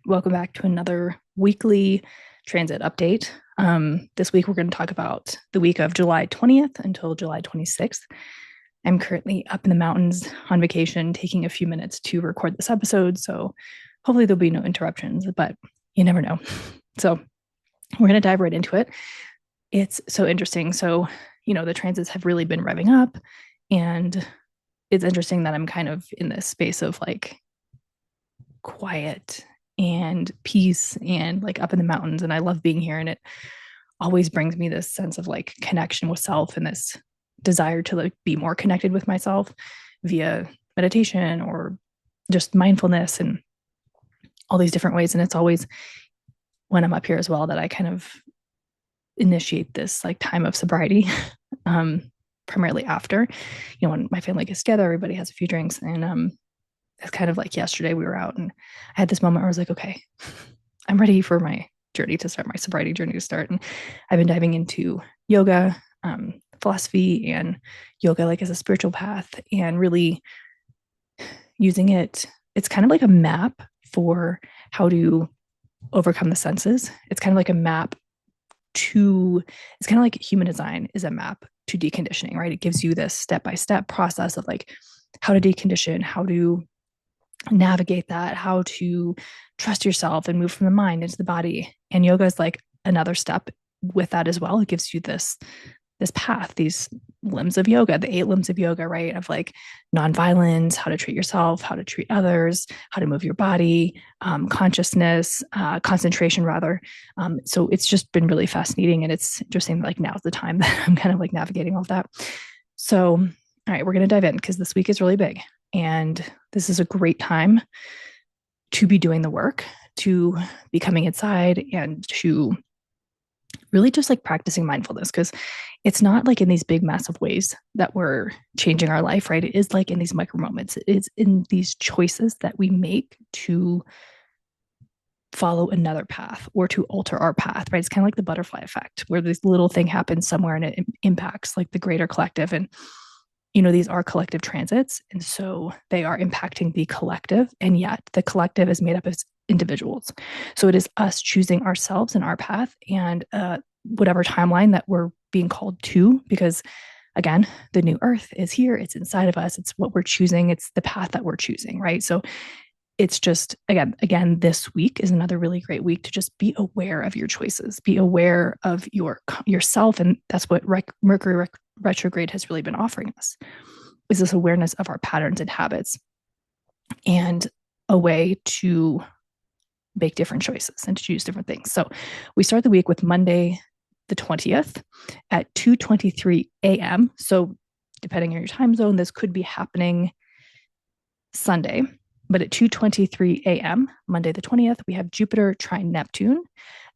Welcome back to another weekly transit update. This week, we're going to talk about the week of July 20th until July 26th. I'm currently up in the mountains on vacation, taking a few minutes to record this episode. So hopefully, there'll be no interruptions, but you never know. So we're going to dive right into it. It's so interesting. So, the transits have really been revving up, and it's interesting that I'm kind of in this space of like quiet and peace and like up in the mountains. And I love being here. And it always brings me this sense of like connection with self and this desire to like be more connected with myself via meditation or just mindfulness and all these different ways. And it's always when I'm up here as well that I kind of initiate this like time of sobriety. Primarily after, when my family gets together, everybody has a few drinks. And it's kind of like yesterday we were out and I had this moment where I was like, okay, I'm ready for my journey to start, my sobriety journey to start. And I've been diving into yoga, philosophy and yoga like as a spiritual path and really using it. It's kind of like a map for how to overcome the senses. It's kind of like a map it's kind of like human design is a map to deconditioning, right? It gives you this step-by-step process of like how to decondition, how to navigate that, how to trust yourself and move from the mind into the body. And yoga is like another step with that as well. It gives you this path, these limbs of yoga, the 8 limbs of yoga, right? Of like nonviolence, how to treat yourself, how to treat others, how to move your body, consciousness, concentration rather. So it's just been really fascinating. And it's interesting that like now's the time that I'm kind of like navigating all of that. So, all right, we're going to dive in because this week is really big. And this is a great time to be doing the work, to be coming inside and to really just like practicing mindfulness because it's not like in these big, massive ways that we're changing our life, right? It is like in these micro moments. It is in these choices that we make to follow another path or to alter our path, right? It's kind of like the butterfly effect where this little thing happens somewhere and it impacts like the greater collective. And these are collective transits. And so they are impacting the collective. And yet the collective is made up of individuals. So it is us choosing ourselves and our path and whatever timeline that we're being called to, because again, the new earth is here. It's inside of us. It's what we're choosing. It's the path that we're choosing, right? So it's just, again, this week is another really great week to just be aware of your choices, be aware of yourself. And that's what Mercury retrograde has really been offering us, is this awareness of our patterns and habits and a way to make different choices and to choose different things. So we start the week with Monday, the 20th at 2:23 a.m. So depending on your time zone, this could be happening Sunday. But at 2:23 a.m., Monday the 20th, we have Jupiter trine Neptune.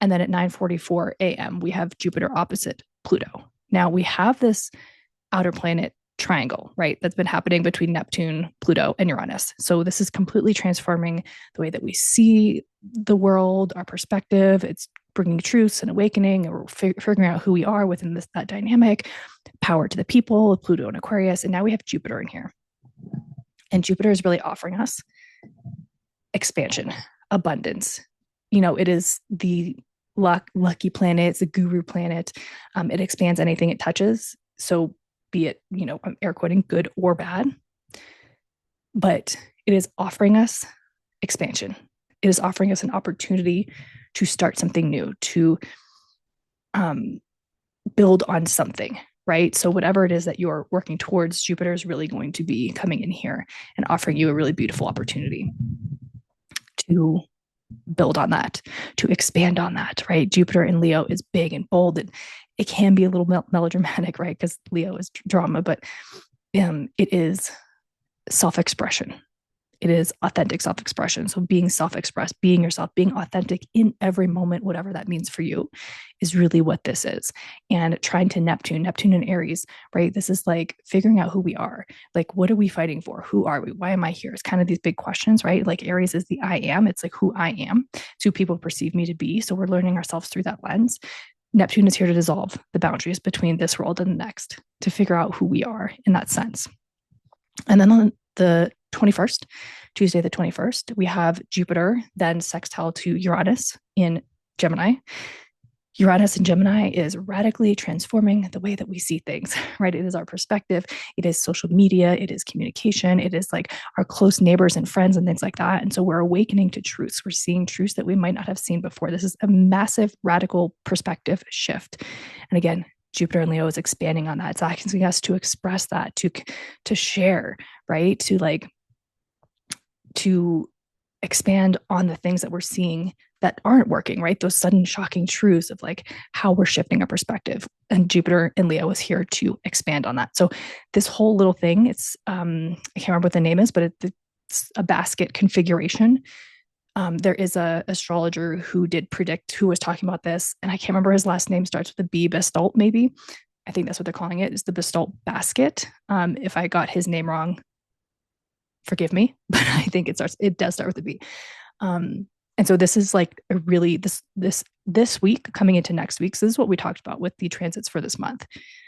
And then at 9:44 a.m., we have Jupiter opposite Pluto. Now we have this outer planet triangle, right? That's been happening between Neptune, Pluto, and Uranus. So this is completely transforming the way that we see the world, our perspective. It's bringing truths and awakening, and we're figuring out who we are within that dynamic, power to the people, Pluto and Aquarius. And now we have Jupiter in here. And Jupiter is really offering us expansion, abundance. It is the lucky planet, it's a guru planet. It expands anything it touches. So be it, I'm air quoting, good or bad, but it is offering us expansion. It is offering us an opportunity to start something new, to build on something, right? So whatever it is that you're working towards, Jupiter is really going to be coming in here and offering you a really beautiful opportunity to build on that, to expand on that, right? Jupiter in Leo is big and bold, and it can be a little melodramatic, right? Because Leo is drama, but it is self-expression. It is authentic self-expression. So being self-expressed, being yourself, being authentic in every moment, whatever that means for you, is really what this is. And trying to Neptune and Aries, right? This is like figuring out who we are. Like, what are we fighting for? Who are we? Why am I here? It's kind of these big questions, right? Like Aries is the I am. It's like who I am. It's who people perceive me to be. So we're learning ourselves through that lens. Neptune is here to dissolve the boundaries between this world and the next, to figure out who we are in that sense. And then on the 21st, Tuesday, the 21st, we have Jupiter then sextile to Uranus in Gemini. Uranus in Gemini is radically transforming the way that we see things, right? It is our perspective. It is social media. It is communication. It is like our close neighbors and friends and things like that. And so we're awakening to truths. We're seeing truths that we might not have seen before. This is a massive, radical perspective shift. And again, Jupiter and Leo is expanding on that. It's asking us to express that, to share, right? To expand on the things that we're seeing that aren't working, right? Those sudden shocking truths of like how we're shifting our perspective. And Jupiter in Leo is here to expand on that. So this whole little thing, it's I can't remember what the name is, but it's a basket configuration. There is a astrologer who did predict, who was talking about this, and I can't remember his last name, starts with a B, Bestalt, maybe. I think that's what they're calling it, is the Bestalt basket. If I got his name wrong, forgive me, but I think it does start with a B. And so this is like a really this week coming into next week. So this is what we talked about with the transits for this month.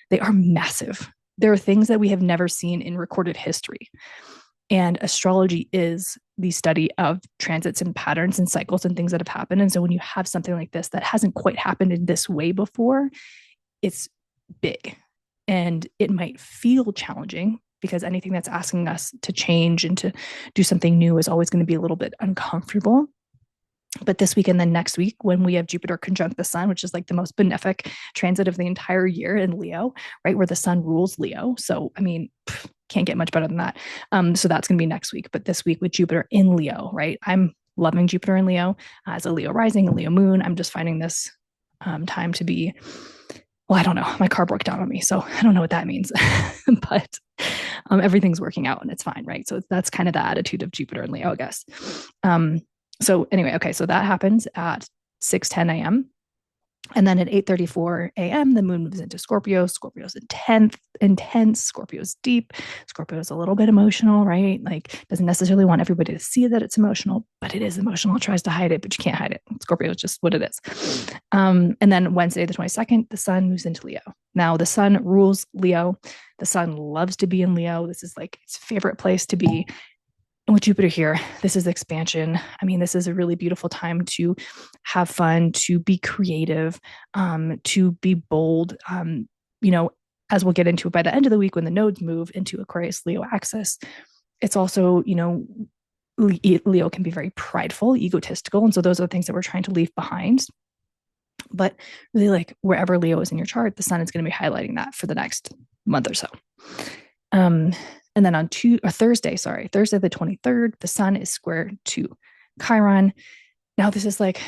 They are massive. There are things that we have never seen in recorded history. And astrology is the study of transits and patterns and cycles and things that have happened. And so when you have something like this that hasn't quite happened in this way before, it's big and it might feel challenging, because anything that's asking us to change and to do something new is always going to be a little bit uncomfortable. But this week and then next week, when we have Jupiter conjunct the sun, which is like the most benefic transit of the entire year in Leo, right, where the sun rules Leo. So, I mean, can't get much better than that. So that's going to be next week. But this week with Jupiter in Leo, right, I'm loving Jupiter in Leo as a Leo rising, a Leo moon. I'm just finding this time to be, well, I don't know. My car broke down on me, so I don't know what that means. But everything's working out and it's fine, right? So that's kind of the attitude of Jupiter and Leo, I guess. So anyway, okay, so that happens at 6:10 a.m. And then at 8:34 a.m., the moon moves into Scorpio. Scorpio's intense. Scorpio's deep. Scorpio's a little bit emotional, right? Like, doesn't necessarily want everybody to see that it's emotional, but it is emotional. It tries to hide it, but you can't hide it. Scorpio is just what it is. And then Wednesday, the 22nd, the sun moves into Leo. Now, the sun rules Leo. The sun loves to be in Leo. This is like its favorite place to be. And with Jupiter here, this is expansion. I mean, this is a really beautiful time to have fun, to be creative, to be bold. As we'll get into by the end of the week, when the nodes move into Aquarius Leo axis, it's also, Leo can be very prideful, egotistical. And so those are the things that we're trying to leave behind. But really, like, wherever Leo is in your chart, the sun is going to be highlighting that for the next month or so. And then on Thursday the 23rd, the sun is square to Chiron. Now, this is like,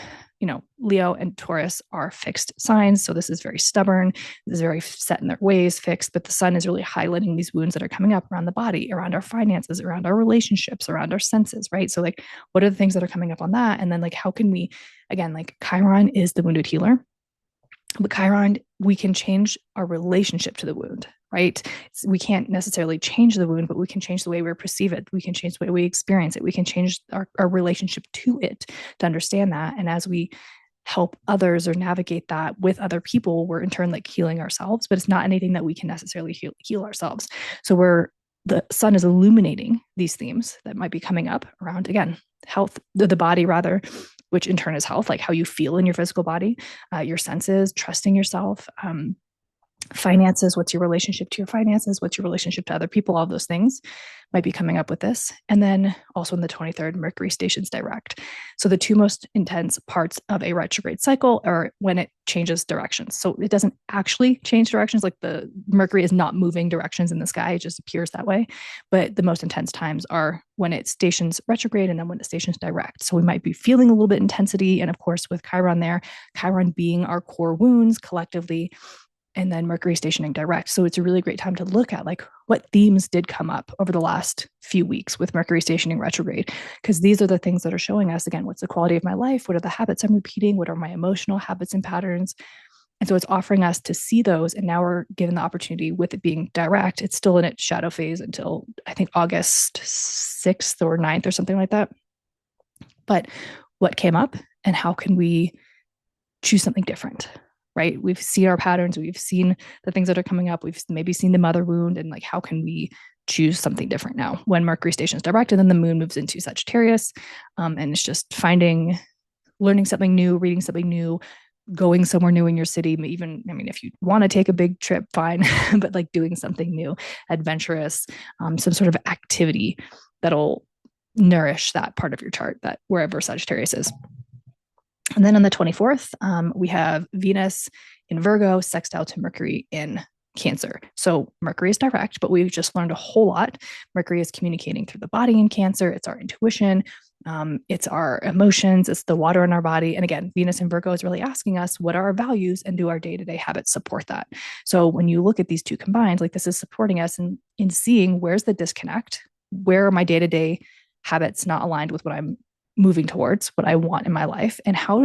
Leo and Taurus are fixed signs. So this is very stubborn. This is very set in their ways, fixed. But the sun is really highlighting these wounds that are coming up around the body, around our finances, around our relationships, around our senses, right? So like, what are the things that are coming up on that? And then like, how can we, again, like Chiron is the wounded healer. But Chiron, we can change our relationship to the wound, right? We can't necessarily change the wound, but we can change the way we perceive it. We can change the way we experience it. We can change our relationship to it to understand that. And as we help others or navigate that with other people, we're in turn like healing ourselves, but it's not anything that we can necessarily heal ourselves. So the sun is illuminating these themes that might be coming up around, again, health, the body rather, which in turn is health, like how you feel in your physical body, your senses, trusting yourself, finances, what's your relationship to your finances, what's your relationship to other people, all those things might be coming up with this. And then also on the 23rd, Mercury stations direct. So the two most intense parts of a retrograde cycle are when it changes directions. So it doesn't actually change directions, like the Mercury is not moving directions in the sky, it just appears that way. But the most intense times are when it stations retrograde and then when it stations direct. So we might be feeling a little bit intensity. And of course, with Chiron there, Chiron being our core wounds collectively, and then Mercury stationing direct. So it's a really great time to look at like what themes did come up over the last few weeks with Mercury stationing retrograde, because these are the things that are showing us, again, what's the quality of my life? What are the habits I'm repeating? What are my emotional habits and patterns? And so it's offering us to see those. And now we're given the opportunity with it being direct. It's still in its shadow phase until I think August 6th or 9th or something like that. But what came up and how can we choose something different? Right? We've seen our patterns. We've seen the things that are coming up. We've maybe seen the mother wound and like, how can we choose something different now when Mercury stations direct, and then the moon moves into Sagittarius. And it's just learning something new, reading something new, going somewhere new in your city. Even, I mean, if you want to take a big trip, fine, but like doing something new, adventurous, some sort of activity that'll nourish that part of your chart, that wherever Sagittarius is. And then on the 24th, we have Venus in Virgo sextile to Mercury in Cancer. So Mercury is direct, but we've just learned a whole lot. Mercury is communicating through the body in Cancer. It's our intuition. It's our emotions. It's the water in our body. And again, Venus in Virgo is really asking us, what are our values, and do our day-to-day habits support that? So when you look at these two combined, like this is supporting us in seeing where's the disconnect, where are my day-to-day habits not aligned with what I'm moving towards, what I want in my life, and how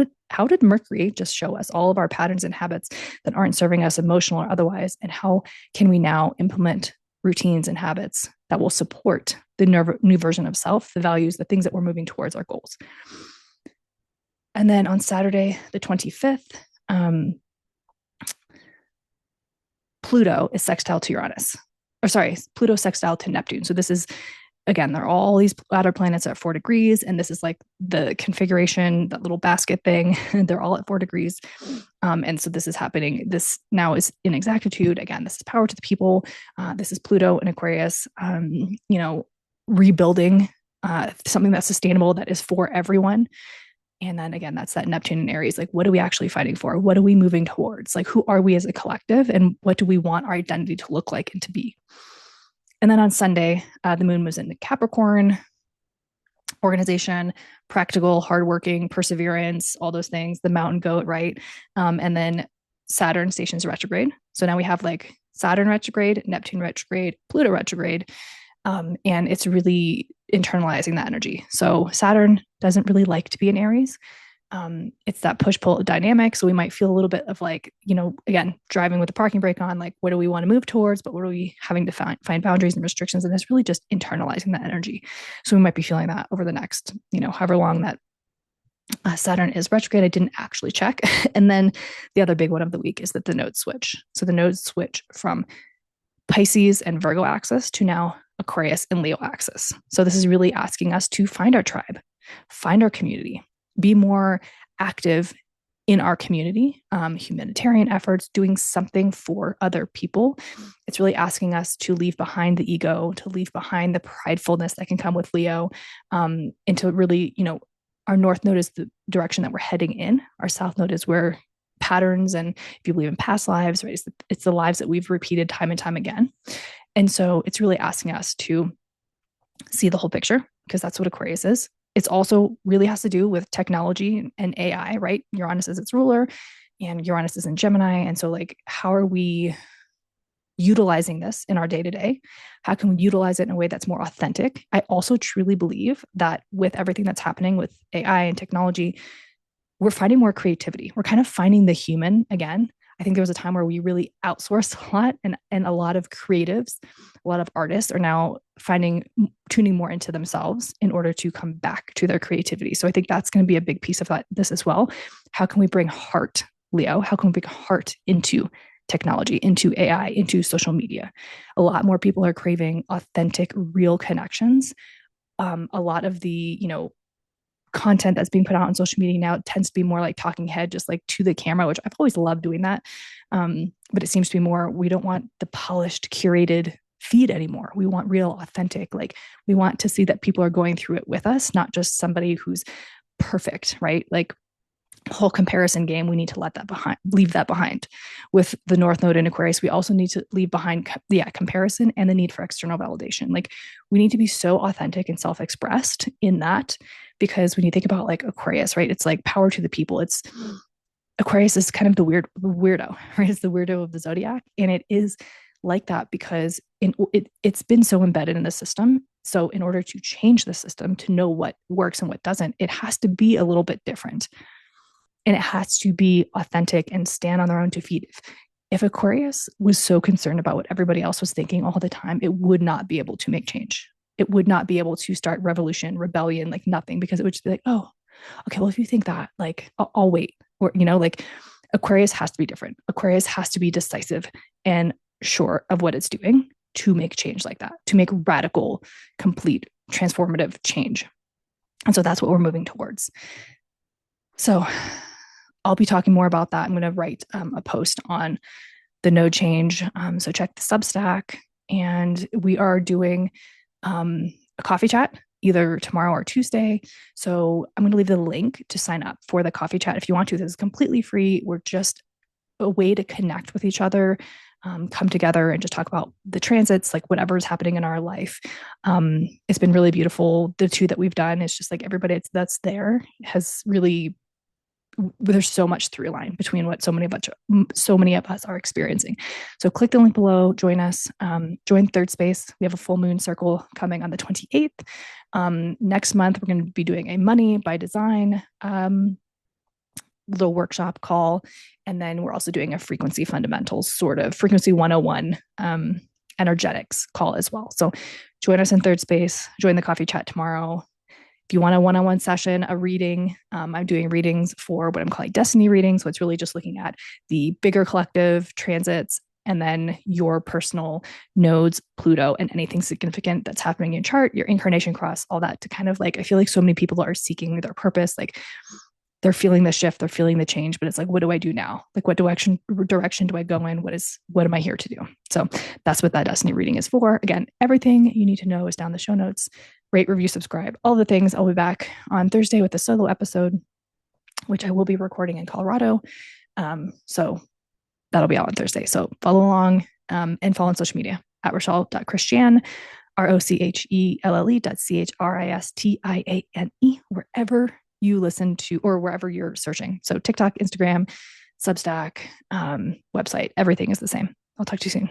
did Mercury just show us all of our patterns and habits that aren't serving us emotional or otherwise, and how can we now implement routines and habits that will support the new version of self, the values, the things that we're moving towards, our goals. And then on Saturday, the 25th, Pluto is sextile to Uranus. Or sorry, Pluto sextile to Neptune. So this is, again, they're all these outer planets at 4 degrees. And this is like the configuration, that little basket thing. They're all at 4 degrees. And so this is happening. This now is in exactitude. Again, this is power to the people. This is Pluto in Aquarius, rebuilding something that's sustainable, that is for everyone. And then again, that's that Neptune in Aries. Like, what are we actually fighting for? What are we moving towards? Like, who are we as a collective? And what do we want our identity to look like and to be? And then on Sunday, the moon moves into Capricorn, organization, practical, hardworking, perseverance, all those things, the mountain goat, right? And then Saturn stations retrograde. So now we have like Saturn retrograde, Neptune retrograde, Pluto retrograde. And it's really internalizing that energy. So Saturn doesn't really like to be in Aries. It's that push-pull dynamic. So we might feel a little bit of like, again, driving with the parking brake on, like, what do we want to move towards? But what are we having to find boundaries and restrictions? And it's really just internalizing that energy. So we might be feeling that over the next, however long that Saturn is retrograde. I didn't actually check. And then the other big one of the week is that the nodes switch. So the nodes switch from Pisces and Virgo axis to now Aquarius and Leo axis. So this is really asking us to find our tribe, find our community, be more active in our community, humanitarian efforts, doing something for other people. It's really asking us to leave behind the ego, to leave behind the pridefulness that can come with Leo, and to really, our north node is the direction that we're heading in. Our south node is where patterns, and if you believe in past lives, right, it's the lives that we've repeated time and time again. And so it's really asking us to see the whole picture, because that's what Aquarius is. It's also really has to do with technology and AI, right? Uranus is its ruler, and Uranus is in Gemini. And so, like, how are we utilizing this in our day-to-day? How can we utilize it in a way that's more authentic? I also truly believe that with everything that's happening with AI and technology, we're finding more creativity. We're kind of finding the human again. I think there was a time where we really outsourced a lot, and a lot of creatives, a lot of artists are now tuning more into themselves in order to come back to their creativity. So I think that's going to be a big piece of this as well. How can we bring heart, Leo? How can we bring heart into technology, into AI, into social media? A lot more people are craving authentic, real connections. A lot of the, content that's being put out on social media now tends to be more like talking head, just like to the camera, which I've always loved doing that. But it seems to be more, we don't want the polished, curated feed anymore. We want real, authentic, like, we want to see that people are going through it with us, not just somebody who's perfect, right? Like, whole comparison game, we need to leave that behind. With the North Node in Aquarius, we also need to leave behind comparison and the need for external validation. Like, we need to be so authentic and self-expressed in that, because when you think about like Aquarius, right, it's like power to the people. It's Aquarius is kind of the weirdo, right? It's the weirdo of the zodiac, and it is like that because it's been so embedded in the system. So in order to change the system, to know what works and what doesn't, it has to be a little bit different. And it has to be authentic and stand on their own 2 feet. If Aquarius was so concerned about what everybody else was thinking all the time, it would not be able to make change. It would not be able to start revolution, rebellion, like nothing, because it would just be like, oh, okay, well, if you think that, like, I'll wait. Or, like, Aquarius has to be different. Aquarius has to be decisive and sure of what it's doing to make change like that, to make radical, complete, transformative change. And so that's what we're moving towards. So I'll be talking more about that. I'm going to write a post on the node change. So check the Substack. And we are doing a coffee chat either tomorrow or Tuesday. So I'm going to leave the link to sign up for the coffee chat if you want to. This is completely free. We're just a way to connect with each other, come together and just talk about the transits, like whatever's happening in our life. It's been really beautiful. The two that we've done, it's just like everybody that's there has really, there's so much through line between what so many of us are experiencing. So click the link below, join us, join Third Space. We have a full moon circle coming on the 28th. Next month, we're going to be doing a money by design little workshop call. And then we're also doing a frequency fundamentals, sort of frequency 101 energetics call as well. So join us in Third Space, join the coffee chat tomorrow. If you want a one-on-one session, a reading, I'm doing readings for what I'm calling destiny readings. So it's really just looking at the bigger collective transits and then your personal nodes, Pluto, and anything significant that's happening in your chart, your incarnation cross, all that to kind of like, I feel like so many people are seeking their purpose. Like they're feeling the shift, they're feeling the change, but it's like, what do I do now? Like what direction do I go in? What am I here to do? So that's what that destiny reading is for. Again, everything you need to know is down the show notes. Rate, review, subscribe, all the things. I'll be back on Thursday with a solo episode, which I will be recording in Colorado. So that'll be out on Thursday. So follow along and follow on social media at Rochelle.Christiane, ROCHELLE.CHRISTIANE, wherever you listen to or wherever you're searching. So TikTok, Instagram, Substack, website, everything is the same. I'll talk to you soon.